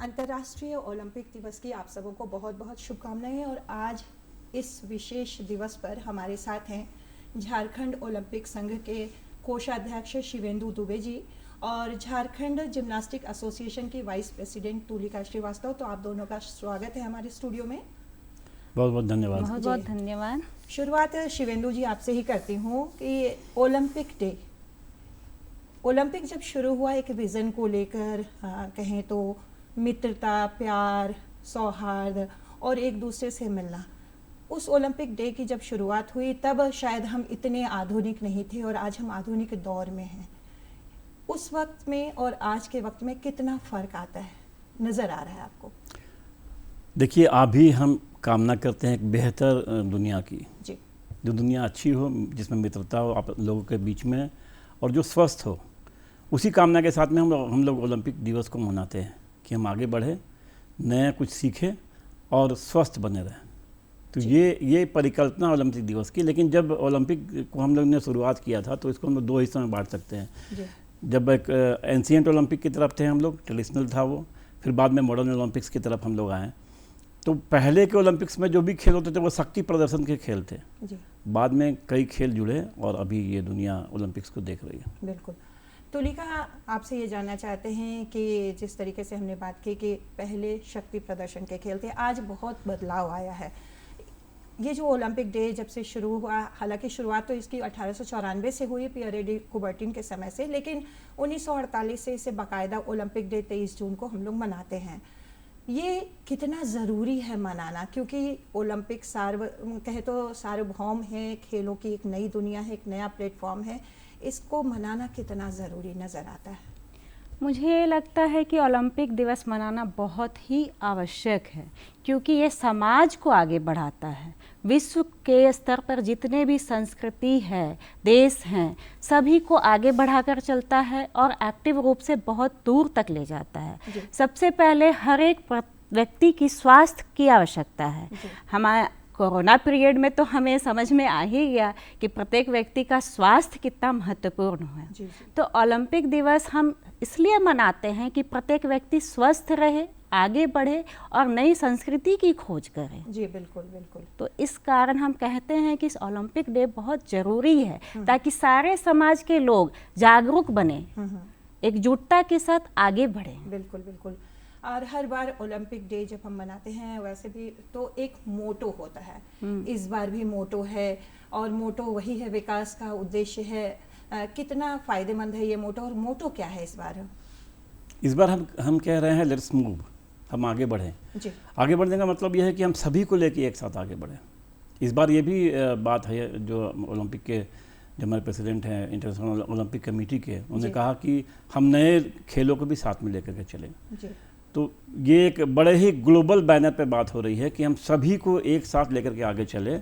अंतर्राष्ट्रीय ओलंपिक दिवस की आप सबों को बहुत बहुत शुभकामनाएं। और आज इस विशेष दिवस पर हमारे साथ हैं झारखंड ओलंपिक संघ के कोषाध्यक्ष शिवेंदु दुबे जी और झारखंड जिम्नास्टिक एसोसिएशन की वाइस प्रेसिडेंट तुलिका श्रीवास्तव। तो आप दोनों का स्वागत है हमारे स्टूडियो में। बहुत बहुत धन्यवाद। बहुत बहुत धन्यवाद। शुरुआत शिवेंदु जी आपसे ही करती हूँ कि ओलंपिक डे, ओलंपिक जब शुरू हुआ एक विज़न को लेकर, कहें तो मित्रता, प्यार, सौहार्द और एक दूसरे से मिलना, उस ओलंपिक डे की जब शुरुआत हुई तब शायद हम इतने आधुनिक नहीं थे और आज हम आधुनिक दौर में हैं। उस वक्त में और आज के वक्त में कितना फ़र्क आता है, नज़र आ रहा है आपको? देखिए, अभी हम कामना करते हैं एक बेहतर दुनिया की, जी, जो दुनिया अच्छी हो, जिसमें मित्रता हो आप लोगों के बीच में और जो स्वस्थ हो। उसी कामना के साथ में हम लोग ओलंपिक दिवस को मनाते हैं कि हम आगे बढ़े, नया कुछ सीखें और स्वस्थ बने रहें। तो ये परिकल्पना ओलंपिक दिवस की। लेकिन जब ओलंपिक को हम लोग ने शुरुआत किया था तो इसको हम लोग दो हिस्सों में बांट सकते हैं। जी, जब एक एंशिएंट ओलंपिक की तरफ थे हम लोग, ट्रेडिशनल था वो, फिर बाद में मॉडर्न ओलंपिक्स की तरफ हम लोग आए। तो पहले के ओलंपिक्स में जो भी खेल होते थे वो शक्ति प्रदर्शन के खेल थे। जी, बाद में कई खेल जुड़े और अभी ये दुनिया ओलंपिक्स को देख रही है। बिल्कुल। तुलिका, आपसे ये जानना चाहते हैं कि जिस तरीके से हमने बात की कि पहले शक्ति प्रदर्शन के खेल थे, आज बहुत बदलाव आया है। ये जो ओलंपिक डे जब से शुरू हुआ, हालांकि शुरुआत तो इसकी 1894 से हुई, पियरे डी कुबर्टिन के समय से, लेकिन 1948 से इसे बाकायदा ओलंपिक डे 23 जून को हम लोग मनाते हैं। ये कितना ज़रूरी है मनाना, क्योंकि ओलंपिक कहे तो सार्वभौम है, खेलों की एक नई दुनिया है, एक नया प्लेटफॉर्म है। इसको मनाना कितना ज़रूरी नज़र आता है? मुझे लगता है कि ओलंपिक दिवस मनाना बहुत ही आवश्यक है, क्योंकि ये समाज को आगे बढ़ाता है। विश्व के स्तर पर जितने भी संस्कृति है, देश हैं, सभी को आगे बढ़ाकर चलता है और एक्टिव रूप से बहुत दूर तक ले जाता है। सबसे पहले हर एक व्यक्ति की स्वास्थ्य की आवश्यकता है। हमारे कोरोना पीरियड में तो हमें समझ में आ ही गया कि प्रत्येक व्यक्ति का स्वास्थ्य कितना महत्वपूर्ण है। जी, तो ओलंपिक दिवस हम इसलिए मनाते हैं कि प्रत्येक व्यक्ति स्वस्थ रहे, आगे बढ़े और नई संस्कृति की खोज करे। जी, बिल्कुल बिल्कुल। तो इस कारण हम कहते हैं कि इस ओलंपिक डे बहुत ज़रूरी है, ताकि सारे समाज के लोग जागरूक बने, एकजुटता के साथ आगे बढ़े। बिल्कुल बिल्कुल। और हर बार ओलंपिक डे जब हम मनाते हैं, वैसे भी तो एक मोटो होता है। इस बार भी मोटो है और मोटो वही है, विकास का उद्देश्य है। कितना फ़ायदेमंद है ये मोटो, और मोटो क्या है इस बार? इस बार हम कह रहे हैं लेट्स मूव, हम आगे बढ़ें। जी, आगे बढ़ने का मतलब यह है कि हम सभी को लेकर एक साथ आगे बढ़ें। इस बार ये भी बात है, जो ओलंपिक के जो हमारे प्रेसिडेंट हैं इंटरनेशनल ओलंपिक कमेटी के, उन्होंने कहा कि हम नए खेलों को भी साथ में लेकर के चलें। जी, तो ये एक बड़े ही ग्लोबल बैनर पे बात हो रही है कि हम सभी को एक साथ लेकर के आगे चले,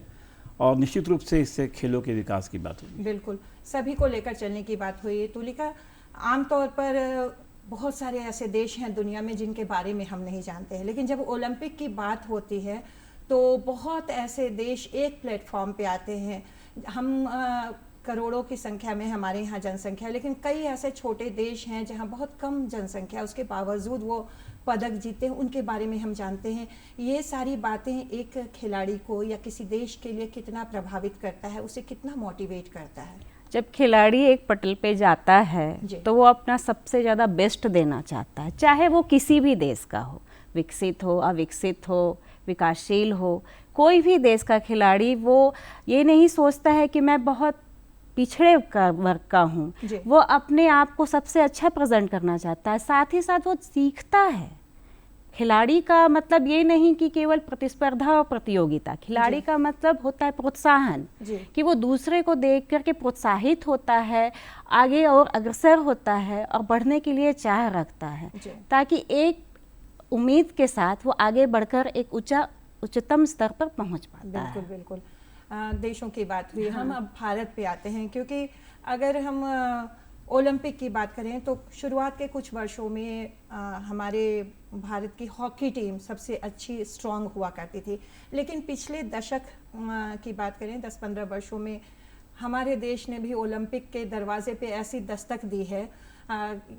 और निश्चित रूप से इससे खेलों के विकास की बात होगी। बिल्कुल, सभी को लेकर चलने की बात हुई। तुलिका, आमतौर पर बहुत सारे ऐसे देश हैं दुनिया में जिनके बारे में हम नहीं जानते हैं, लेकिन जब ओलंपिक की बात होती है तो बहुत ऐसे देश एक प्लेटफॉर्म पे आते हैं। हम करोड़ों की संख्या में हमारे यहाँ जनसंख्या, लेकिन कई ऐसे छोटे देश हैं जहाँ बहुत कम जनसंख्या, उसके बावजूद वो पदक जीते हैं, उनके बारे में हम जानते हैं। ये सारी बातें एक खिलाड़ी को या किसी देश के लिए कितना प्रभावित करता है, उसे कितना मोटिवेट करता है? जब खिलाड़ी एक पटल पे जाता है तो वो अपना सबसे ज़्यादा बेस्ट देना चाहता है, चाहे वो किसी भी देश का हो, विकसित हो, अविकसित हो, विकासशील हो। कोई भी देश का खिलाड़ी वो ये नहीं सोचता है कि मैं बहुत पिछड़े वर्ग का हूँ, वो अपने आप को सबसे अच्छा प्रेजेंट करना चाहता है। साथ ही साथ वो सीखता है। खिलाड़ी का मतलब ये नहीं कि केवल प्रतिस्पर्धा और प्रतियोगिता, खिलाड़ी का मतलब होता है प्रोत्साहन, कि वो दूसरे को देख करके प्रोत्साहित होता है, आगे और अग्रसर होता है और बढ़ने के लिए चाह रखता है, ताकि एक उम्मीद के साथ वो आगे बढ़कर एक उच्चतम स्तर पर पहुंच पाता है। बिल्कुल बिल्कुल। देशों की बात हुई, हम अब भारत पे आते हैं, क्योंकि अगर हम ओलंपिक की बात करें तो शुरुआत के कुछ वर्षों में हमारे भारत की हॉकी टीम सबसे अच्छी, स्ट्रॉन्ग हुआ करती थी। लेकिन पिछले दशक की बात करें, 10-15 वर्षों में हमारे देश ने भी ओलंपिक के दरवाजे पे ऐसी दस्तक दी है,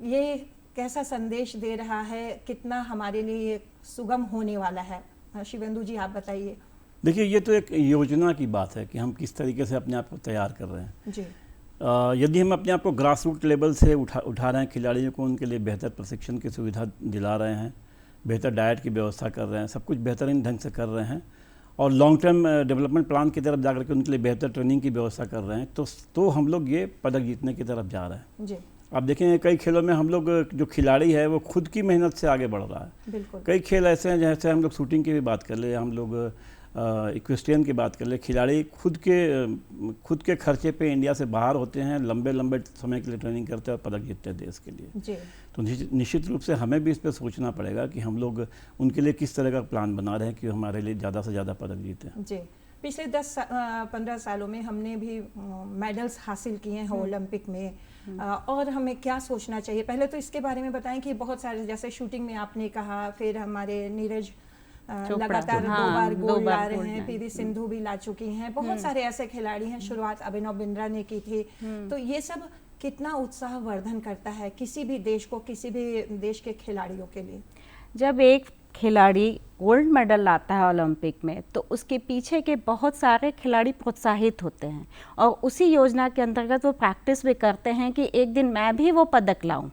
ये कैसा संदेश दे रहा है, कितना हमारे लिए सुगम होने वाला है? शिवेंदु जी, आप बताइए। देखिए, ये तो एक योजना की बात है कि हम किस तरीके से अपने आप को तैयार कर रहे हैं जी। यदि हम अपने आप को ग्रास रूट लेवल से उठा रहे हैं, खिलाड़ियों को उनके लिए बेहतर प्रशिक्षण की सुविधा दिला रहे हैं, बेहतर डाइट की व्यवस्था कर रहे हैं, सब कुछ बेहतरीन ढंग से कर रहे हैं और लॉन्ग टर्म डेवलपमेंट प्लान की तरफ जाकर के उनके लिए बेहतर ट्रेनिंग की व्यवस्था कर रहे हैं, तो हम लोग ये पदक जीतने की तरफ जा रहे हैं जी। आप देखें कई खेलों में हम लोग जो खिलाड़ी है वो खुद की मेहनत से आगे बढ़ रहा है। बिल्कुल। कई खेल ऐसे हैं, जैसे हम लोग शूटिंग की भी बात कर ले, हम लोग इक्वेस्ट्रियन की बात कर ले, खिलाड़ी खुद के खर्चे पे इंडिया से बाहर होते हैं, लंबे लंबे समय के लिए ट्रेनिंग करते हैं और पदक जीतते हैं देश के लिए जी। तो निश्चित रूप से हमें भी इस पर सोचना पड़ेगा कि हम लोग उनके लिए किस तरह का प्लान बना रहे हैं कि हमारे लिए ज़्यादा से ज़्यादा पदक जीतें। जी। पिछले 10-15 सालों में हमने भी मेडल्स हासिल किए हैं ओलंपिक में, और हमें क्या सोचना चाहिए? पहले तो इसके बारे में बताएं कि बहुत सारे, जैसे शूटिंग में आपने कहा, फिर हमारे नीरज लगातार 2 बार गोल्ड ला रहे हैं, पीवी सिंधु भी ला चुकी हैं, बहुत सारे ऐसे खिलाड़ी हैं, शुरुआत अभिनव बिंद्रा ने की थी। तो ये सब कितना उत्साह वर्धन करता है किसी भी देश को, किसी भी देश के खिलाड़ियों के लिए। जब एक खिलाड़ी गोल्ड मेडल लाता है ओलंपिक में तो उसके पीछे के बहुत सारे खिलाड़ी प्रोत्साहित होते हैं और उसी योजना के अंतर्गत वो प्रैक्टिस भी करते हैं कि एक दिन मैं भी वो पदक लाऊं।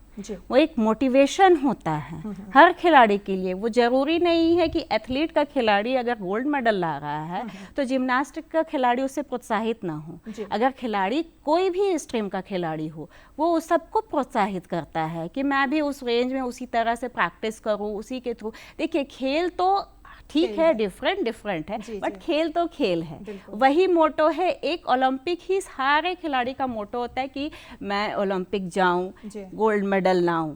वो एक मोटिवेशन होता है हर खिलाड़ी के लिए। वो जरूरी नहीं है कि एथलीट का खिलाड़ी अगर गोल्ड मेडल ला रहा है तो जिम्नास्टिक का खिलाड़ी उससे प्रोत्साहित ना हो। अगर खिलाड़ी कोई भी स्ट्रीम का खिलाड़ी हो वो उस सबको प्रोत्साहित करता है कि मैं भी उस रेंज में उसी तरह से प्रैक्टिस करूं, उसी के थ्रू। देखिए, खेल तो ठीक है, डिफरेंट है, बट खेल तो खेल है। वही मोटो है, एक ओलंपिक ही सारे खिलाड़ी का मोटो होता है कि मैं ओलंपिक जाऊं, गोल्ड मेडल लाऊं।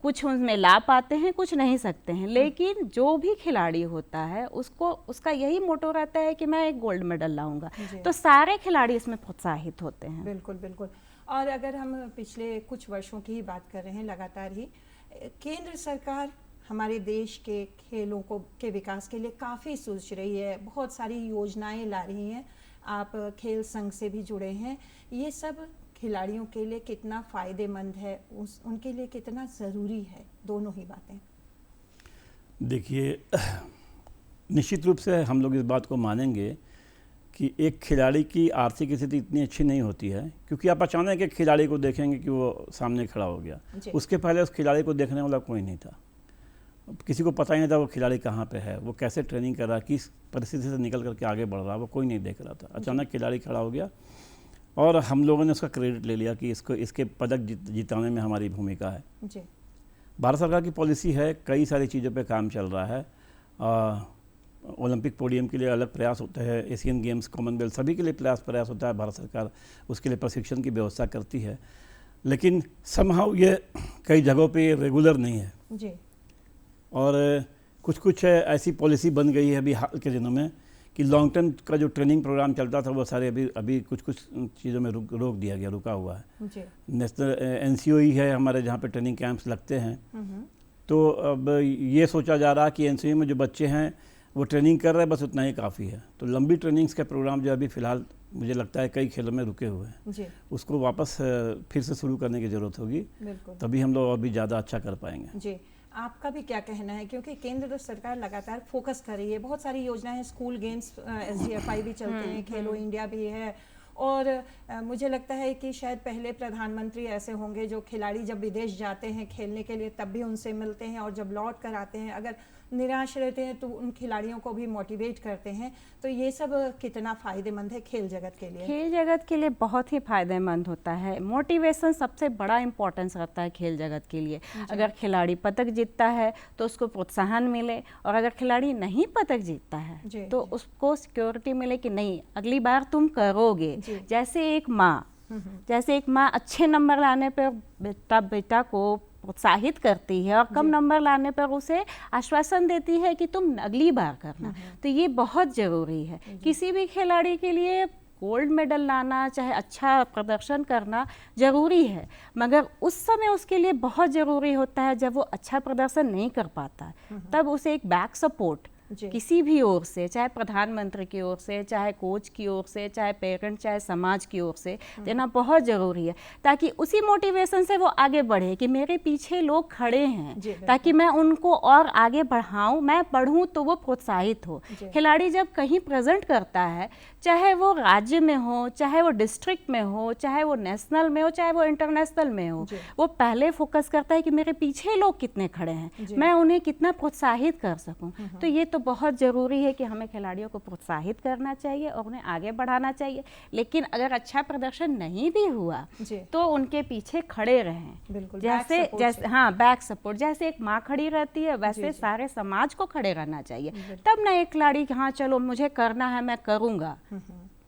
कुछ उनमें ला पाते हैं, कुछ नहीं सकते हैं, लेकिन जो भी खिलाड़ी होता है उसका यही मोटो रहता है कि मैं एक गोल्ड मेडल लाऊंगा। तो सारे खिलाड़ी इसमें प्रोत्साहित होते हैं। बिल्कुल। और अगर हम पिछले कुछ वर्षों की ही बात कर रहे हैं, लगातार ही केंद्र सरकार हमारे देश के खेलों के विकास के लिए काफ़ी सोच रही है, बहुत सारी योजनाएं ला रही हैं। आप खेल संघ से भी जुड़े हैं, ये सब खिलाड़ियों के लिए कितना फ़ायदेमंद है, उनके लिए कितना ज़रूरी है, दोनों ही बातें? देखिए, निश्चित रूप से हम लोग इस बात को मानेंगे कि एक खिलाड़ी की आर्थिक स्थिति इतनी अच्छी नहीं होती है, क्योंकि आप अचानक एक खिलाड़ी को देखेंगे कि वो सामने खड़ा हो गया, उसके पहले उस खिलाड़ी को देखने वाला कोई नहीं था, किसी को पता ही नहीं था वो खिलाड़ी कहाँ पे है, वो कैसे ट्रेनिंग कर रहा है, किस परिस्थिति से निकल करके आगे बढ़ रहा है, वो कोई नहीं देख रहा था। अचानक खिलाड़ी खड़ा हो गया और हम लोगों ने उसका क्रेडिट ले लिया कि इसके पदक जिताने में हमारी भूमिका है। भारत सरकार की पॉलिसी है, कई सारी चीज़ों पे काम चल रहा है। ओलंपिक पोडियम के लिए अलग प्रयास होते हैं, एशियन गेम्स, कॉमनवेल्थ, सभी के लिए प्रयास होता है। भारत सरकार उसके लिए प्रशिक्षण की व्यवस्था करती है, लेकिन समहाउ ये कई जगहों पे रेगुलर नहीं है जी। और कुछ ऐसी पॉलिसी बन गई है अभी हाल के दिनों में कि लॉन्ग टर्म का जो ट्रेनिंग प्रोग्राम चलता था वो सारे अभी कुछ चीज़ों में रोक दिया गया, रुका हुआ है जी। नेशनल NCOE है हमारे, जहाँ पे ट्रेनिंग कैंप्स लगते हैं, तो अब ये सोचा जा रहा है कि NCOE में जो बच्चे हैं वो ट्रेनिंग कर रहे हैं, बस उतना ही काफ़ी है। तो लंबी ट्रेनिंग्स के प्रोग्राम जो अभी फ़िलहाल मुझे लगता है कई खेलों में रुके हुए हैं, उसको वापस फिर से शुरू करने की ज़रूरत होगी, तभी हम लोग और भी ज़्यादा अच्छा कर पाएंगे जी। आपका भी क्या कहना है, क्योंकि केंद्र सरकार लगातार फोकस कर रही है, बहुत सारी योजनाएं, स्कूल गेम्स, SDFI भी चलते हैं, खेलो इंडिया भी है, और मुझे लगता है कि शायद पहले प्रधानमंत्री ऐसे होंगे जो खिलाड़ी जब विदेश जाते हैं खेलने के लिए तब भी उनसे मिलते हैं, और जब लौट कर आते हैं अगर निराश रहते हैं तो उन खिलाड़ियों को भी मोटिवेट करते हैं। तो ये सब कितना फ़ायदेमंद है खेल जगत के लिए? खेल जगत के लिए बहुत ही फ़ायदेमंद होता है। मोटिवेशन सबसे बड़ा इम्पोर्टेंस रखता है खेल जगत के लिए। अगर खिलाड़ी पदक जीतता है तो उसको प्रोत्साहन मिले, और अगर खिलाड़ी नहीं पदक जीतता है तो उसको सिक्योरिटी मिले कि नहीं, अगली बार तुम करोगे। जैसे एक माँ अच्छे नंबर लाने पर बेटा को प्रोत्साहित करती है और कम नंबर लाने पर उसे आश्वासन देती है कि तुम अगली बार करना। तो ये बहुत ज़रूरी है किसी भी खिलाड़ी के लिए। गोल्ड मेडल लाना, चाहे अच्छा प्रदर्शन करना ज़रूरी है, मगर उस समय उसके लिए बहुत ज़रूरी होता है जब वो अच्छा प्रदर्शन नहीं कर पाता, तब उसे एक बैक सपोर्ट जी। किसी भी ओर से, चाहे प्रधानमंत्री की ओर से, चाहे कोच की ओर से, चाहे पेरेंट, चाहे समाज की ओर से देना बहुत ज़रूरी है, ताकि उसी मोटिवेशन से वो आगे बढ़े कि मेरे पीछे लोग खड़े हैं, जी, बिल्कुल। ताकि मैं उनको और आगे बढ़ाऊं, मैं पढ़ूं तो वो प्रोत्साहित हो। जी। खिलाड़ी जब कहीं प्रेजेंट करता है, चाहे वो राज्य में हो, चाहे वो डिस्ट्रिक्ट में हो, चाहे वो नेशनल में हो, चाहे वो इंटरनेशनल में हो, जी। वो पहले फोकस करता है कि मेरे पीछे लोग कितने खड़े हैं, जी। मैं उन्हें कितना प्रोत्साहित कर सकूं। तो ये तो बहुत ज़रूरी है कि हमें खिलाड़ियों को प्रोत्साहित करना चाहिए और उन्हें आगे बढ़ाना चाहिए। लेकिन अगर अच्छा प्रदर्शन नहीं भी हुआ जी। तो उनके पीछे खड़े रहें। बिल्कुल, जैसे back support जैसे से। हाँ, बैक सपोर्ट, जैसे एक माँ खड़ी रहती है वैसे जी, जी। सारे समाज को खड़े रहना चाहिए। तब ना एक खिलाड़ी कि हाँ चलो मुझे करना है, मैं करूँगा,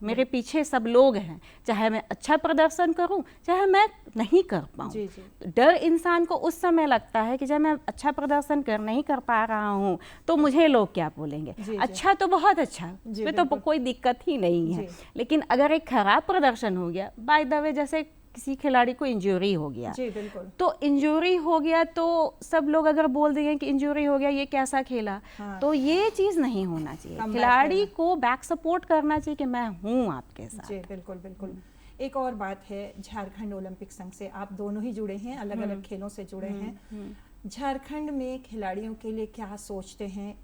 मेरे पीछे सब लोग हैं, चाहे मैं अच्छा प्रदर्शन करूं, चाहे मैं नहीं कर पाऊं। जी, जी। डर इंसान को उस समय लगता है कि जब मैं अच्छा प्रदर्शन नहीं कर पा रहा हूं तो मुझे लोग क्या बोलेंगे। जी, जी। अच्छा तो बहुत अच्छा, जी, उसमें तो बिल्कुल। कोई दिक्कत ही नहीं है। जी। लेकिन अगर एक खराब प्रदर्शन हो गया, बाय द वे जैसे किसी खिलाड़ी को इंजरी हो गया, जी, बिल्कुल। तो इंजरी हो गया तो सब लोग अगर बोल देंगे कि इंजरी हो गया, ये कैसा खेला, हाँ। तो ये चीज़ नहीं होना चाहिए। Comeback खिलाड़ी करना। को बैक सपोर्ट करना चाहिए कि मैं हूँ आपके साथ। जी, बिल्कुल बिल्कुल। एक और बात है, झारखंड ओलंपिक संघ से आप दोनों ही जुड़े हैं, अलग अलग खेलों से जुड़े हैं। झारखंड में खिलाड़ियों के लिए क्या सोचते हैं?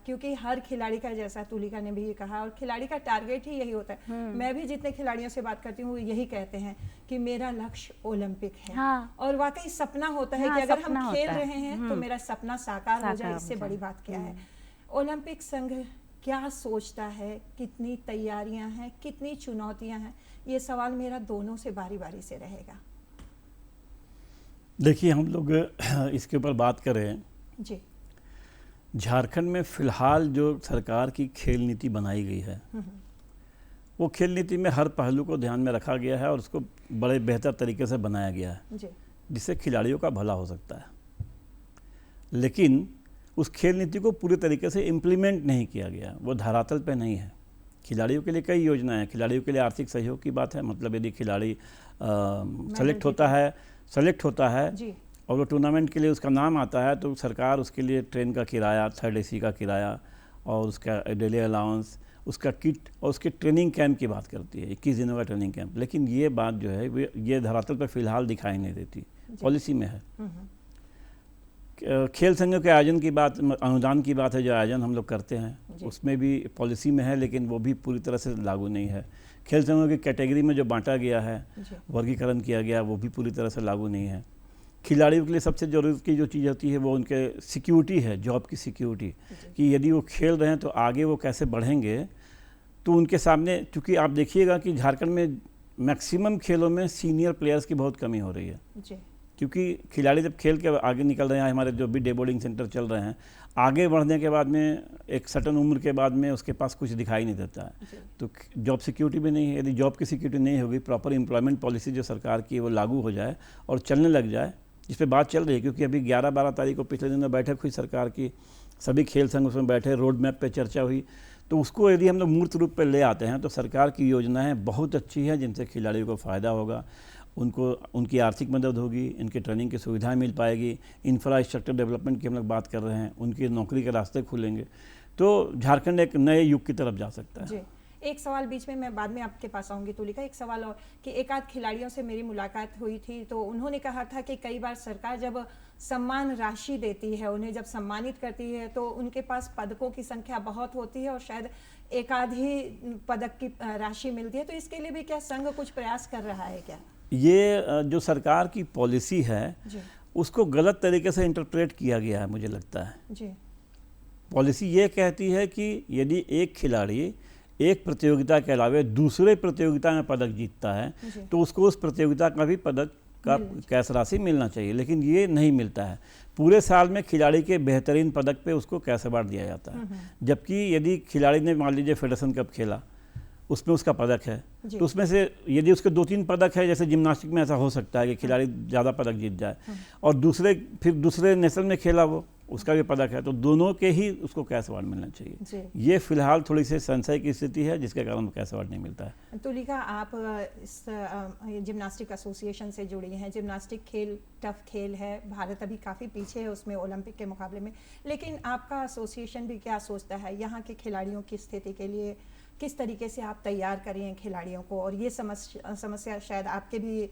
क्योंकि हर खिलाड़ी का, जैसा तुलिका ने भी ये कहा, और खिलाड़ी का टारगेट ही यही होता है। मैं भी जितने खिलाड़ियों से बात करती हूँ वो यही कहते हैं कि मेरा लक्ष्य ओलंपिक है। हाँ। और वाकई सपना होता है हाँ, कि अगर सपना हम खेल होता है। रहे हैं तो मेरा सपना साकार हो साकार जाए, हो इससे जाए। बड़ी बात क्या है। ओलंपिक संघ क्या सोचता है, कितनी तैयारियां हैं, कितनी चुनौतियां हैं, ये सवाल मेरा दोनों से बारी बारी से रहेगा। देखिए, हम लोग इसके ऊपर बात करें, जी। झारखंड में फ़िलहाल जो सरकार की खेल नीति बनाई गई है, वो खेल नीति में हर पहलू को ध्यान में रखा गया है और उसको बड़े बेहतर तरीके से बनाया गया है, जी। जिससे खिलाड़ियों का भला हो सकता है। लेकिन उस खेल नीति को पूरी तरीके से इम्प्लीमेंट नहीं किया गया, वो धरातल पे नहीं है। खिलाड़ियों के लिए कई योजनाएं हैं, खिलाड़ियों के लिए आर्थिक सहयोग की बात है, मतलब यदि खिलाड़ी सेलेक्ट होता है जी। और वो टूर्नामेंट के लिए उसका नाम आता है तो सरकार उसके लिए ट्रेन का किराया, 3rd AC का किराया और उसका डेली अलाउंस, उसका किट और उसके ट्रेनिंग कैंप की बात करती है, 21 दिनों का ट्रेनिंग कैंप। लेकिन ये बात जो है ये धरातल पर फिलहाल दिखाई नहीं देती, पॉलिसी में है। खेल संघ के आयोजन की बात, अनुदान की बात है, जो आयोजन हम लोग करते हैं उसमें भी पॉलिसी में है, लेकिन वो भी पूरी तरह से लागू नहीं है। खेल संघों की कैटेगरी में जो बांटा गया है, वर्गीकरण किया गया, वो भी पूरी तरह से लागू नहीं है। खिलाड़ियों के लिए सबसे ज़रूरत की जो चीज़ होती है वो उनके सिक्योरिटी है, जॉब की सिक्योरिटी, कि यदि वो खेल रहे हैं तो आगे वो कैसे बढ़ेंगे। तो उनके सामने, चूँकि आप देखिएगा कि झारखंड में मैक्सिमम खेलों में सीनियर प्लेयर्स की बहुत कमी हो रही है, क्योंकि खिलाड़ी जब खेल के आगे निकल रहे हैं, हमारे जो भी डे बोर्डिंग सेंटर चल रहे हैं, आगे बढ़ने के बाद में एक सर्टन उम्र के बाद में उसके पास कुछ दिखाई नहीं देता है, तो जॉब सिक्योरिटी भी नहीं है। यदि जॉब की सिक्योरिटी नहीं होगी, प्रॉपर एम्प्लॉयमेंट पॉलिसी जो सरकार की वो लागू हो जाए और चलने लग जाए, जिस पे बात चल रही है, क्योंकि अभी 11-12 तारीख को पिछले दिनों बैठक हुई सरकार की, सभी खेल संघ उसमें बैठे, रोड मैप पे चर्चा हुई। तो उसको यदि हम लोग मूर्त रूप पे ले आते हैं तो सरकार की योजनाएं बहुत अच्छी है, जिनसे खिलाड़ियों को फ़ायदा होगा, उनको उनकी आर्थिक मदद होगी, इनके ट्रेनिंग की सुविधाएं मिल पाएगी, इंफ्रास्ट्रक्चर डेवलपमेंट की हम लोग बात कर रहे हैं, उनकी नौकरी के रास्ते खुलेंगे, तो झारखंड एक नए युग की तरफ जा सकता है। जी। एक सवाल बीच में, मैं बाद में आपके पास आऊंगी तुलिका, एक सवाल और, कि एक आध खिलाड़ियों से मेरी मुलाकात हुई थी तो उन्होंने कहा था कि कई बार सरकार जब सम्मान राशि देती है, उन्हें जब सम्मानित करती है, तो उनके पास पदकों की संख्या बहुत होती है और शायद एक आध ही पदक की राशि मिलती है। तो इसके लिए भी क्या संघ कुछ प्रयास कर रहा है क्या? ये जो सरकार की पॉलिसी है जी। उसको गलत तरीके से इंटरप्रेट किया गया है, मुझे लगता है। जी। पॉलिसी ये कहती है कि यदि एक खिलाड़ी एक प्रतियोगिता के अलावे दूसरे प्रतियोगिता में पदक जीतता है तो उसको उस प्रतियोगिता का भी पदक का कैश राशि मिलना चाहिए, लेकिन ये नहीं मिलता है। पूरे साल में खिलाड़ी के बेहतरीन पदक पे उसको कैश अवार्ड दिया जाता है, जबकि यदि खिलाड़ी ने मान लीजिए फेडरेशन कप खेला, उसमें उसका पदक है, तो उसमें से यदि उसके 2-3 पदक है, जैसे जिम्नास्टिक में ऐसा हो सकता है कि खिलाड़ी ज़्यादा पदक जीत जाए, और दूसरे नेशनल में खेला, वो उसका भी पदक है, तो दोनों के ही उसको कैश अवार्ड मिलना चाहिए। जी। ये फिलहाल थोड़ी सी संशय की स्थिति है जिसके कारण कैश अवार्ड नहीं मिलता है। तुलिका, आप इस जिम्नास्टिक एसोसिएशन से जुड़ी हैं। जिम्नास्टिक खेल टफ खेल है, भारत अभी काफ़ी पीछे है उसमें ओलंपिक के मुकाबले में, लेकिन आपका एसोसिएशन भी क्या सोचता है यहाँ के खिलाड़ियों की स्थिति के लिए? किस तरीके से आप तैयार करें खिलाड़ियों को? और ये समस्या शायद आपके भी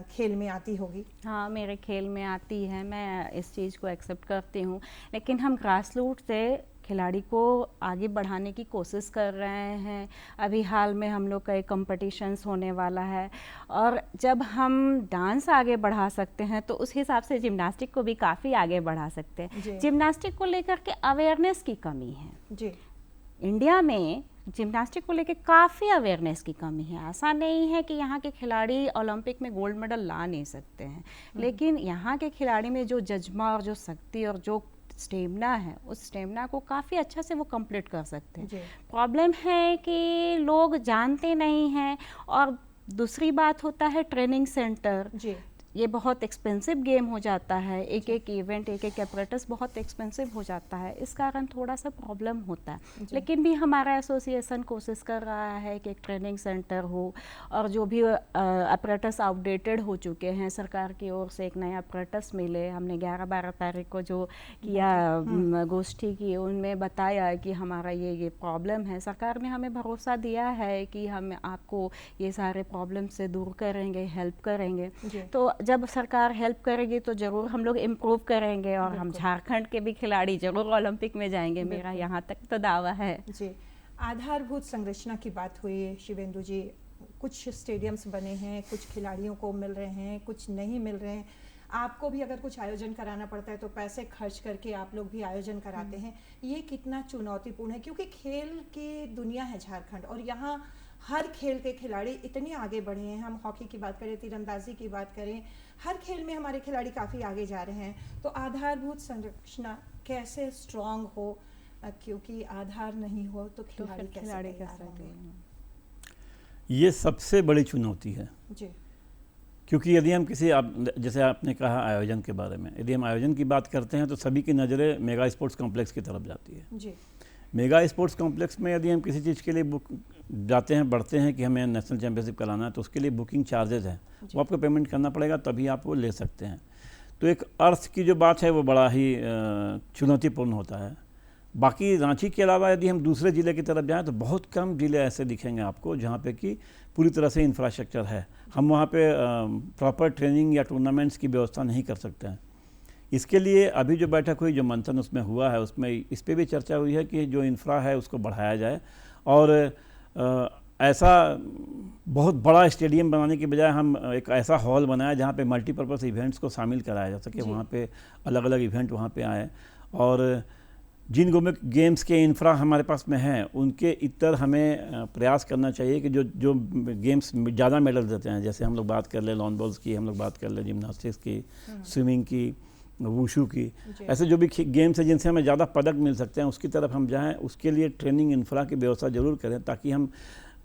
खेल में आती होगी। हाँ, मेरे खेल में आती है, मैं इस चीज़ को एक्सेप्ट करती हूँ, लेकिन हम ग्रास रूट से खिलाड़ी को आगे बढ़ाने की कोशिश कर रहे हैं। अभी हाल में हम लोग का एक कॉम्पिटिशन्स होने वाला है, और जब हम डांस आगे बढ़ा सकते हैं तो उस हिसाब से जिम्नास्टिक को भी काफ़ी आगे बढ़ा सकते हैं। जिम्नास्टिक को लेकर के अवेयरनेस की कमी है जी। इंडिया में जिम्नास्टिक को लेकर काफ़ी अवेयरनेस की कमी है। ऐसा नहीं है कि यहाँ के खिलाड़ी ओलंपिक में गोल्ड मेडल ला नहीं सकते हैं, लेकिन यहाँ के खिलाड़ी में जो जज्बा और जो शक्ति और जो स्टेमिना है, उस स्टेमिना को काफ़ी अच्छा से वो कंप्लीट कर सकते हैं। प्रॉब्लम है कि लोग जानते नहीं हैं, और दूसरी बात होता है ट्रेनिंग सेंटर। जी। ये बहुत एक्सपेंसिव गेम हो जाता है, एक एक इवेंट, एक एक अपरेटस बहुत एक्सपेंसिव हो जाता है, इस कारण थोड़ा सा प्रॉब्लम होता है। लेकिन भी हमारा एसोसिएशन कोशिश कर रहा है कि एक ट्रेनिंग सेंटर हो, और जो भी अपरेटस आउटडेटेड हो चुके हैं, सरकार की ओर से एक नया अपरेटस मिले। हमने 11-12 तारीख को जो किया गोष्ठी की, उनमें बताया कि हमारा ये प्रॉब्लम है। सरकार ने हमें भरोसा दिया है कि हम आपको ये सारे प्रॉब्लम से दूर करेंगे, हेल्प करेंगे। तो जब सरकार हेल्प करेगी तो ज़रूर हम लोग इम्प्रूव करेंगे, और हम झारखंड के भी खिलाड़ी जरूर ओलंपिक में जाएंगे, मेरा यहाँ तक तो दावा है। जी। आधारभूत संरचना की बात हुई शिवेंदु जी, कुछ स्टेडियम्स बने हैं, कुछ खिलाड़ियों को मिल रहे हैं, कुछ नहीं मिल रहे हैं। आपको भी अगर कुछ आयोजन कराना पड़ता है तो पैसे खर्च करके आप लोग भी आयोजन कराते हैं। ये कितना चुनौतीपूर्ण है, क्योंकि खेल की दुनिया है झारखंड, और यहाँ हर खेल के खिलाड़ी इतने आगे बढ़े हैं। हम हॉकी की बात करें, तीरंदाजी की बात करें, हर खेल में हमारे खिलाड़ी काफ़ी आगे जा रहे हैं। तो आधारभूत संरचना कैसे स्ट्रांग हो, क्योंकि आधार नहीं हो तो खिलाड़ी कैसे तैयार होंगे? ये सबसे बड़ी चुनौती है जी। क्योंकि यदि हम जैसे आपने कहा आयोजन के बारे में, यदि हम आयोजन की बात करते हैं तो सभी की नज़रें मेगा स्पोर्ट्स कॉम्प्लेक्स की तरफ जाती है। जी। मेगा स्पोर्ट्स कॉम्प्लेक्स में यदि हम किसी चीज़ के लिए जाते हैं, बढ़ते हैं कि हमें नेशनल चैंपियनशिप कराना है, तो उसके लिए बुकिंग चार्जेज हैं, वो आपको पेमेंट करना पड़ेगा, तभी आप वो ले सकते हैं। तो एक अर्थ की जो बात है वो बड़ा ही चुनौतीपूर्ण होता है। बाकी रांची के अलावा यदि हम दूसरे ज़िले की तरफ जाएं तो बहुत कम ज़िले ऐसे दिखेंगे आपको जहाँ पे कि पूरी तरह से इंफ्रास्ट्रक्चर है। हम वहाँ पे प्रॉपर ट्रेनिंग या टूर्नामेंट्स की व्यवस्था नहीं कर सकते हैं। इसके लिए अभी जो बैठक हुई, जो मंथन उसमें हुआ है, उसमें इस पे भी चर्चा हुई है कि जो इंफ्रा है उसको बढ़ाया जाए, और ऐसा बहुत बड़ा स्टेडियम बनाने की बजाय हम एक ऐसा हॉल बनाया जहाँ पे मल्टीपर्पज़ इवेंट्स को शामिल कराया जा सके, वहाँ पे अलग अलग इवेंट वहाँ पे आए, और जिन गेम्स के इंफ्रा हमारे पास में हैं उनके इतर हमें प्रयास करना चाहिए कि जो गेम्स ज़्यादा मेडल देते हैं, जैसे हम लोग बात कर ले लॉन बॉल्स की, हम लोग बात कर ले जिम्नास्टिक्स की, स्विमिंग की, वुशु की, ऐसे जो भी गेम्स हैं जिनसे हमें ज़्यादा पदक मिल सकते हैं उसकी तरफ हम जाएं। उसके लिए ट्रेनिंग इंफ्रा की व्यवस्था ज़रूर करें, ताकि हम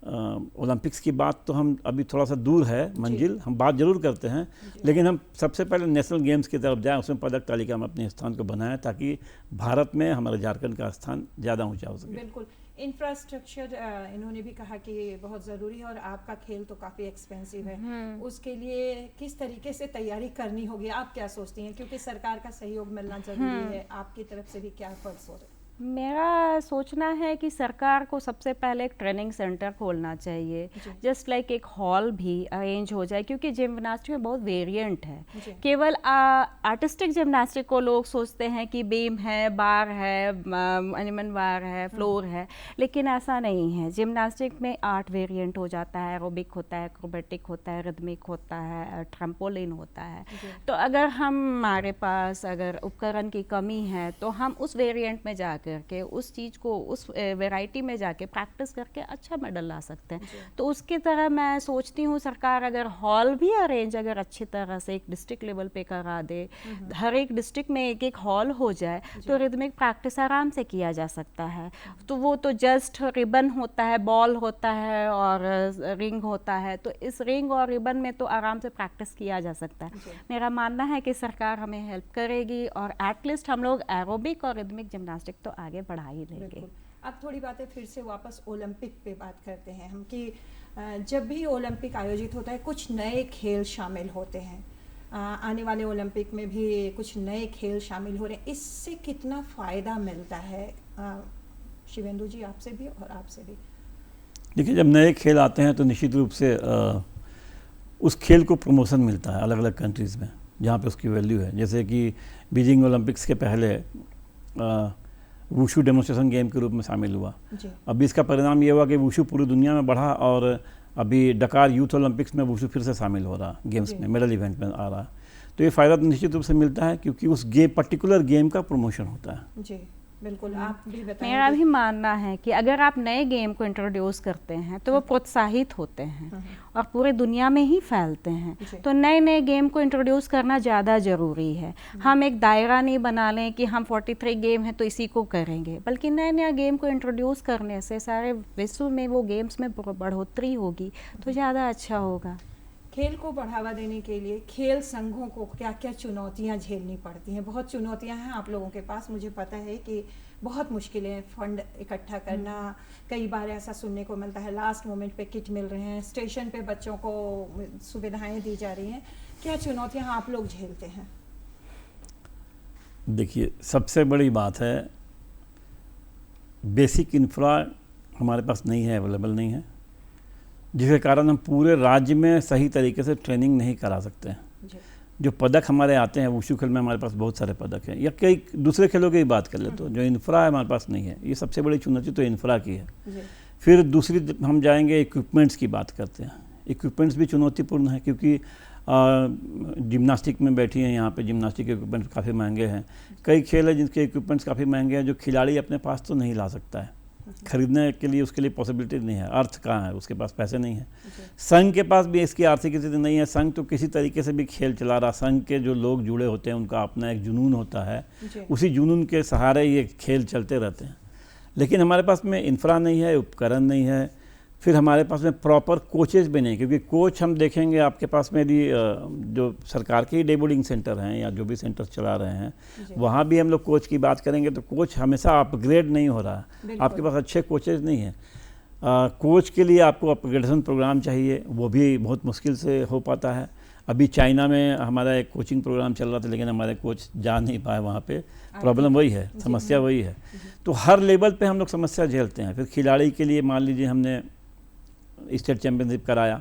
ओलंपिक्स की बात तो हम अभी थोड़ा सा दूर है मंजिल, हम बात जरूर करते हैं, लेकिन हम सबसे पहले नेशनल गेम्स की तरफ जाएं, उसमें पदक तालिका में अपने स्थान को बनाएं, ताकि भारत में हमारे झारखंड का स्थान ज़्यादा ऊंचा हो सके। बिल्कुल। इंफ्रास्ट्रक्चर इन्होंने भी कहा कि बहुत ज़रूरी है, और आपका खेल तो काफ़ी एक्सपेंसिव है, उसके लिए किस तरीके से तैयारी करनी होगी, आप क्या सोचती हैं? क्योंकि सरकार का सहयोग मिलना जरूरी है, आपकी तरफ से भी क्या एफर्ट्स हो रहे हैं? मेरा सोचना है कि सरकार को सबसे पहले एक ट्रेनिंग सेंटर खोलना चाहिए, जस्ट लाइक एक हॉल भी अरेंज हो जाए, क्योंकि जिम्नास्टिक में बहुत वेरिएंट है। केवल आर्टिस्टिक जिम्नास्टिक को लोग सोचते हैं कि बीम है, बार है, एनिमल बार है, फ्लोर है, लेकिन ऐसा नहीं है। जिम्नास्टिक में 8 वेरिएंट हो जाता है, एरोबिक होता है, एक्रोबेटिक होता है, रिदमिक होता है, ट्रम्पोलिन होता है। तो अगर हमारे पास अगर उपकरण की कमी है तो हम उस वेरिएंट में जाकर करके उस चीज़ को उस वैरायटी में जाके प्रैक्टिस करके अच्छा मेडल ला सकते हैं। तो उसकी तरह मैं सोचती हूँ सरकार अगर हॉल भी अरेंज अगर अच्छी तरह से एक डिस्ट्रिक्ट लेवल पे करा दे, हर एक डिस्ट्रिक्ट में एक एक हॉल हो जाए तो रिदमिक प्रैक्टिस आराम से किया जा सकता है। तो वो तो जस्ट रिबन होता है, बॉल होता है और रिंग होता है, तो इस रिंग और रिबन में तो आराम से प्रैक्टिस किया जा सकता है। मेरा मानना है कि सरकार हमें हेल्प करेगी और एटलीस्ट हम लोग एरोबिक और रिदमिक जिम्नास्टिक तो आगे बढ़ा ही लेंगे। अब थोड़ी बातें फिर से वापस ओलंपिक पे बात करते हैं हम कि जब भी ओलंपिक आयोजित होता है कुछ नए खेल शामिल होते हैं। आने वाले ओलंपिक में भी कुछ नए खेल शामिल हो रहे हैं, इससे कितना फ़ायदा मिलता है? शिवेंदु जी, आपसे भी और आपसे भी। देखिए, जब नए खेल आते हैं तो निश्चित रूप से उस खेल को प्रमोशन मिलता है अलग अलग कंट्रीज़ में जहाँ पे उसकी वैल्यू है। जैसे कि बीजिंग ओलंपिक्स के पहले वुशु डेमोन्स्ट्रेशन गेम के रूप में शामिल हुआ। अभी इसका परिणाम ये हुआ कि वुशु पूरी दुनिया में बढ़ा और अभी डकार यूथ ओलंपिक्स में वुशु फिर से शामिल हो रहा, गेम्स में मेडल इवेंट में आ रहा। तो ये फ़ायदा तो निश्चित रूप से मिलता है क्योंकि उस पर्टिकुलर गेम का प्रमोशन होता है। जी बिल्कुल, आप भी बताएं। मेरा भी मानना है कि अगर आप नए गेम को इंट्रोड्यूस करते हैं तो वो प्रोत्साहित होते हैं और पूरे दुनिया में ही फैलते हैं। तो नए नए गेम को इंट्रोड्यूस करना ज़्यादा ज़रूरी है। हम एक दायरा नहीं बना लें कि हम 43 गेम हैं तो इसी को करेंगे, बल्कि नए नए गेम को इंट्रोड्यूस करने से सारे विश्व में वो गेम्स में बढ़ोतरी होगी तो ज़्यादा अच्छा होगा। खेल को बढ़ावा देने के लिए खेल संघों को क्या क्या चुनौतियां झेलनी पड़ती हैं? बहुत चुनौतियां हैं आप लोगों के पास, मुझे पता है कि बहुत मुश्किलें, फंड इकट्ठा करना, कई बार ऐसा सुनने को मिलता है लास्ट मोमेंट पे किट मिल रहे हैं, स्टेशन पे बच्चों को सुविधाएं दी जा रही हैं। क्या चुनौतियां आप लोग झेलते हैं? देखिए, सबसे बड़ी बात है बेसिक इंफ्रा हमारे पास नहीं है, अवेलेबल नहीं है, जिसके कारण हम पूरे राज्य में सही तरीके से ट्रेनिंग नहीं करा सकते हैं। जो पदक हमारे आते हैं वुशु खेल में हमारे पास बहुत सारे पदक हैं, या कई दूसरे खेलों की ही बात कर ले तो जो इंफ्रा है हमारे पास नहीं है। ये सबसे बड़ी चुनौती तो इंफ्रा की है। फिर दूसरी हम जाएंगे इक्विपमेंट्स की बात करते हैं। इक्विपमेंट्स भी चुनौतीपूर्ण है क्योंकि जिम्नास्टिक में बैठी हैं, यहाँ पे जिम्नास्टिक के इक्विपमेंट्स काफ़ी महंगे हैं। कई खेल हैं जिनके इक्विपमेंट्स काफ़ी महंगे हैं जो खिलाड़ी अपने पास तो नहीं ला सकता है, खरीदने के लिए उसके लिए पॉसिबिलिटी नहीं है। अर्थ कहाँ है, उसके पास पैसे नहीं है। संघ के पास भी इसकी आर्थिक स्थिति नहीं है। संघ तो किसी तरीके से भी खेल चला रहा। संघ के जो लोग जुड़े होते हैं उनका अपना एक जुनून होता है, उसी जुनून के सहारे ये खेल चलते रहते हैं। लेकिन हमारे पास में इंफ्रा नहीं है, उपकरण नहीं है, फिर हमारे पास में प्रॉपर कोचेज भी नहीं, क्योंकि कोच हम देखेंगे आपके पास में यदि जो सरकार के डे बोर्डिंग सेंटर हैं या जो भी सेंटर चला रहे हैं वहाँ भी हम लोग कोच की बात करेंगे तो कोच हमेशा अपग्रेड नहीं हो रहा। आपके पास अच्छे कोचेज नहीं हैं। कोच के लिए आपको अपग्रेडेशन प्रोग्राम चाहिए, वो भी बहुत मुश्किल से हो पाता है। अभी चाइना में हमारा एक कोचिंग प्रोग्राम चल रहा था लेकिन हमारे कोच जा नहीं पाए वहाँ पे। प्रॉब्लम वही है, समस्या वही है। तो हर लेवल पे हम लोग समस्या झेलते हैं। फिर खिलाड़ी के लिए मान लीजिए हमने स्टेट चैम्पियनशिप कराया,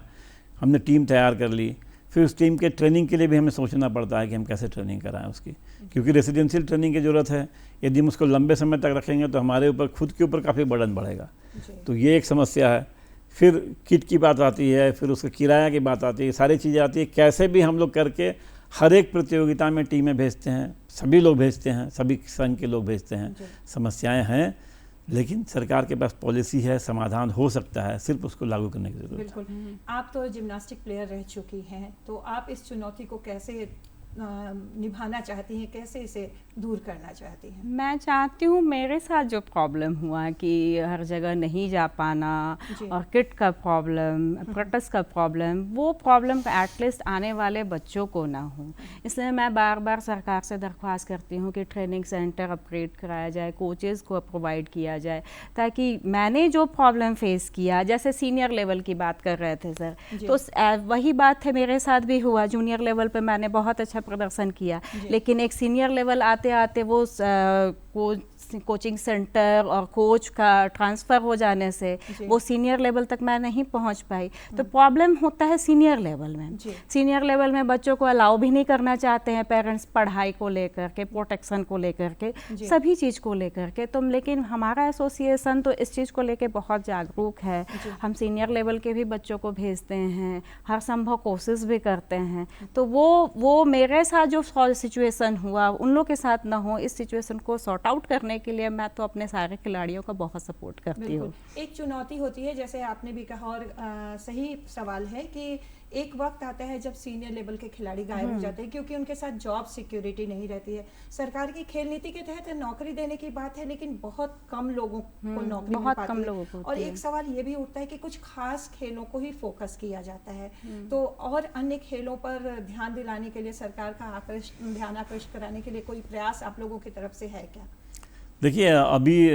हमने टीम तैयार कर ली, फिर उस टीम के ट्रेनिंग के लिए भी हमें सोचना पड़ता है कि हम कैसे ट्रेनिंग कराएं उसकी, क्योंकि रेसिडेंशियल ट्रेनिंग की ज़रूरत है। यदि हम उसको लंबे समय तक रखेंगे तो हमारे ऊपर खुद के ऊपर काफ़ी बर्डन बढ़ेगा। तो ये एक समस्या है। फिर किट की बात आती है, फिर उसका किराया की बात आती है, सारी चीज़ें आती है। कैसे भी हम लोग करके हर एक प्रतियोगिता में टीमें भेजते हैं, सभी लोग भेजते हैं, सभी संघ के लोग भेजते हैं। समस्याएं हैं लेकिन सरकार के पास पॉलिसी है, समाधान हो सकता है, सिर्फ उसको लागू करने की जरूरत है। बिल्कुल। आप तो जिम्नास्टिक प्लेयर रह चुकी हैं, तो आप इस चुनौती को कैसे निभाना चाहती हैं, कैसे इसे दूर करना चाहती हैं? मैं चाहती हूँ, मेरे साथ जो प्रॉब्लम हुआ कि हर जगह नहीं जा पाना और किट का प्रॉब्लम, प्रैक्टिस का प्रॉब्लम, वो प्रॉब्लम एटलीस्ट आने वाले बच्चों को ना हो। इसलिए मैं बार बार सरकार से दरख्वास्त करती हूँ कि ट्रेनिंग सेंटर अपग्रेड कराया जाए, कोचेज़ को प्रोवाइड किया जाए, ताकि मैंने जो प्रॉब्लम फेस किया, जैसे सीनियर लेवल की बात कर रहे थे सर, तो वही बात है मेरे साथ भी हुआ। जूनियर लेवल पे मैंने बहुत अच्छा प्रदर्शन किया, लेकिन एक सीनियर लेवल आते आते वो कोचिंग सेंटर और कोच का ट्रांसफ़र हो जाने से वो सीनियर लेवल तक मैं नहीं पहुंच पाई। तो प्रॉब्लम होता है सीनियर लेवल में। सीनियर लेवल में बच्चों को अलाउ भी नहीं करना चाहते हैं पेरेंट्स, पढ़ाई को लेकर के, प्रोटेक्शन को लेकर के, सभी चीज़ को लेकर के। तो लेकिन हमारा एसोसिएशन तो इस चीज़ को लेकर बहुत जागरूक है। हम सीनियर लेवल के भी बच्चों को भेजते हैं, हर संभव कोशिश भी करते हैं। तो वो मेरे साथ जो सिचुएशन हुआ उन लोग के साथ ना हो, इस सिचुएशन को सॉर्ट आउट करने के लिए मैं तो अपने सारे खिलाड़ियों का बहुत सपोर्ट करती हूँ। एक चुनौती होती है, जैसे आपने भी कहा, और सही सवाल है कि एक वक्त आता है जब सीनियर लेवल के खिलाड़ी गायब हो जाते हैं क्योंकि उनके साथ जॉब सिक्योरिटी नहीं रहती है। सरकार की खेल नीति के तहत नौकरी देने की बात है, लेकिन बहुत कम लोगों को नौकरी मिल पाती है। और एक सवाल ये भी उठता है कि कुछ खास खेलों को ही फोकस किया जाता है, तो और अन्य खेलों पर ध्यान दिलाने के लिए, सरकार का ध्यान आकृष्ट कराने के लिए कोई प्रयास आप लोगों की तरफ से है क्या? देखिए, अभी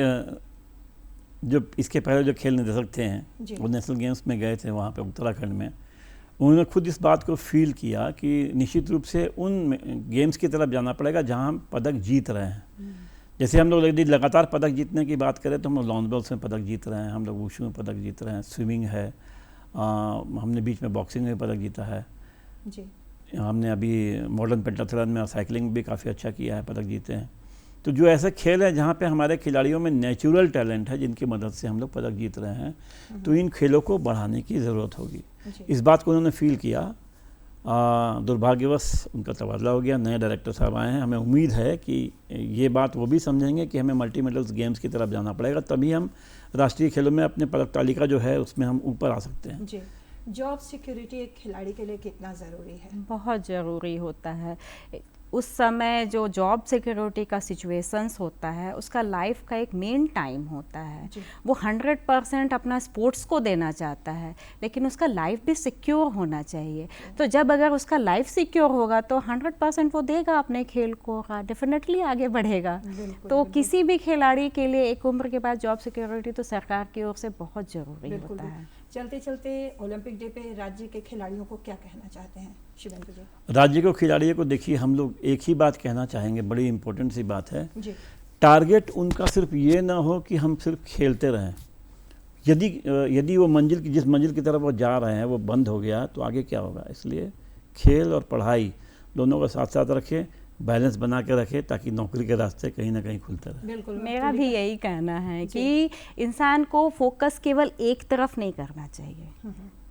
जो इसके पहले जो खेल निदेशक थे वो नेशनल गेम्स में गए थे वहाँ पे उत्तराखंड में, उन्होंने खुद इस बात को फील किया कि निश्चित रूप से उन गेम्स की तरफ जाना पड़ेगा जहाँ हम पदक जीत रहे हैं। जैसे हम लोग यदि लगातार पदक जीतने की बात करें तो हम लोग लॉन बॉल्स में पदक जीत रहे हैं, हम लोग वुशु में पदक जीत रहे हैं, स्विमिंग है, हमने बीच में बॉक्सिंग में पदक जीता है जी। हमने अभी मॉडर्न पेंटाथलॉन में और साइकिलिंग भी काफ़ी अच्छा किया है, पदक जीते हैं। तो जो ऐसे खेल है जहाँ पे हमारे खिलाड़ियों में नेचुरल टैलेंट है जिनकी मदद से हम लोग पदक जीत रहे हैं, तो इन खेलों को बढ़ाने की ज़रूरत होगी। इस बात को उन्होंने फील किया। दुर्भाग्यवश उनका तबादला हो गया, नए डायरेक्टर साहब आए हैं। हमें उम्मीद है कि ये बात वो भी समझेंगे कि हमें मल्टी मेडल्स गेम्स की तरफ जाना पड़ेगा, तभी हम राष्ट्रीय खेलों में अपने पदक तालिका जो है उसमें हम ऊपर आ सकते हैं। जी। जॉब सिक्योरिटी एक खिलाड़ी के लिए कितना ज़रूरी है? बहुत ज़रूरी होता है। उस समय जो जॉब सिक्योरिटी का सिचुएशंस होता है, उसका लाइफ का एक मेन टाइम होता है। वो 100% अपना स्पोर्ट्स को देना चाहता है, लेकिन उसका लाइफ भी सिक्योर होना चाहिए। तो जब अगर उसका लाइफ सिक्योर होगा तो 100% वो देगा अपने खेल को, डेफिनेटली आगे बढ़ेगा। तो किसी भी खिलाड़ी के लिए एक उम्र के बाद जॉब सिक्योरिटी तो सरकार की ओर से बहुत ज़रूरी होता है। चलते चलते ओलंपिक डे पे राज्य के खिलाड़ियों को क्या कहना चाहते हैं शिवेंद्र जी? राज्य को खिलाड़ियों को देखिए, हम लोग एक ही बात कहना चाहेंगे, बड़ी इंपॉर्टेंट सी बात है जी। टारगेट उनका सिर्फ ये ना हो कि हम सिर्फ खेलते रहें। यदि वो जिस मंजिल की तरफ वो जा रहे हैं वो बंद हो गया तो आगे क्या होगा। इसलिए खेल और पढ़ाई दोनों को साथ साथ रखें, बैलेंस बना के रखें, ताकि नौकरी के रास्ते कहीं ना कहीं खुलते रहे। बिल्कुल, मेरा भी यही कहना है कि इंसान को फोकस केवल एक तरफ नहीं करना चाहिए,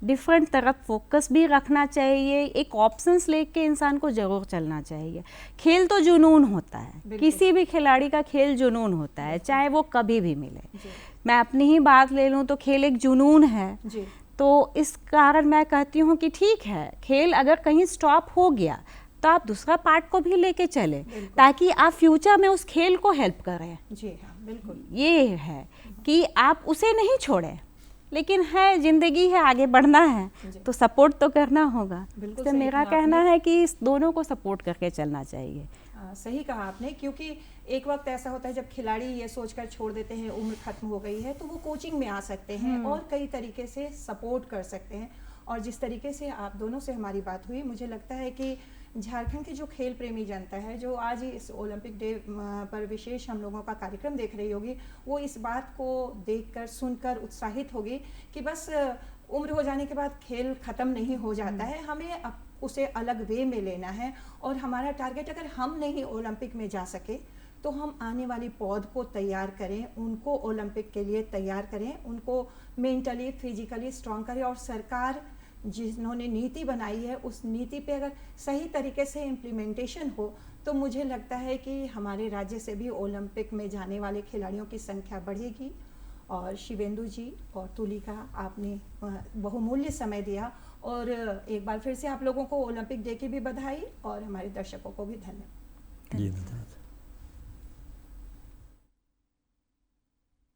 डिफरेंट तरफ फोकस भी रखना चाहिए। एक ऑप्शंस लेके इंसान को जरूर चलना चाहिए। खेल तो जुनून होता है, किसी भी खिलाड़ी का खेल जुनून होता है, चाहे वो कभी भी मिले। मैं अपनी ही बात ले लूँ तो खेल एक जुनून है जी। तो इस कारण मैं कहती हूँ कि ठीक है, खेल अगर कहीं स्टॉप हो गया तो आप दूसरा पार्ट को भी लेके चले, ताकि आप फ्यूचर में उस खेल को हेल्प करें। जी हाँ, बिल्कुल। ये है कि आप उसे नहीं छोड़ें, लेकिन है जिंदगी है, आगे बढ़ना है तो सपोर्ट तो करना होगा। तो मेरा कहना है कि इस दोनों को सपोर्ट करके चलना चाहिए। सही कहा आपने, क्योंकि एक वक्त ऐसा होता है जब खिलाड़ी ये सोचकर छोड़ देते हैं उम्र खत्म हो गई है, तो वो कोचिंग में आ सकते हैं और कई तरीके से सपोर्ट कर सकते हैं। और जिस तरीके से आप दोनों से हमारी बात हुई, मुझे लगता है कि झारखंड की जो खेल प्रेमी जनता है, जो आज इस ओलंपिक डे पर विशेष हम लोगों का कार्यक्रम देख रही होगी, वो इस बात को देखकर सुनकर उत्साहित होगी कि बस उम्र हो जाने के बाद खेल ख़त्म नहीं हो जाता है, हमें उसे अलग वे में लेना है। और हमारा टारगेट, अगर हम नहीं ओलंपिक में जा सके तो हम आने वाली पौध को तैयार करें, उनको ओलंपिक के लिए तैयार करें, उनको मेंटली फिजिकली स्ट्रॉन्ग करें। और सरकार जिन्होंने नीति बनाई है, उस नीति पे अगर सही तरीके से इम्प्लीमेंटेशन हो तो मुझे लगता है कि हमारे राज्य से भी ओलंपिक में जाने वाले खिलाड़ियों की संख्या बढ़ेगी। और शिवेंदु जी और तुलिका, आपने बहुमूल्य समय दिया, और एक बार फिर से आप लोगों को ओलंपिक डे की भी बधाई और हमारे दर्शकों को भी धन्यवाद। जी धन्यवाद।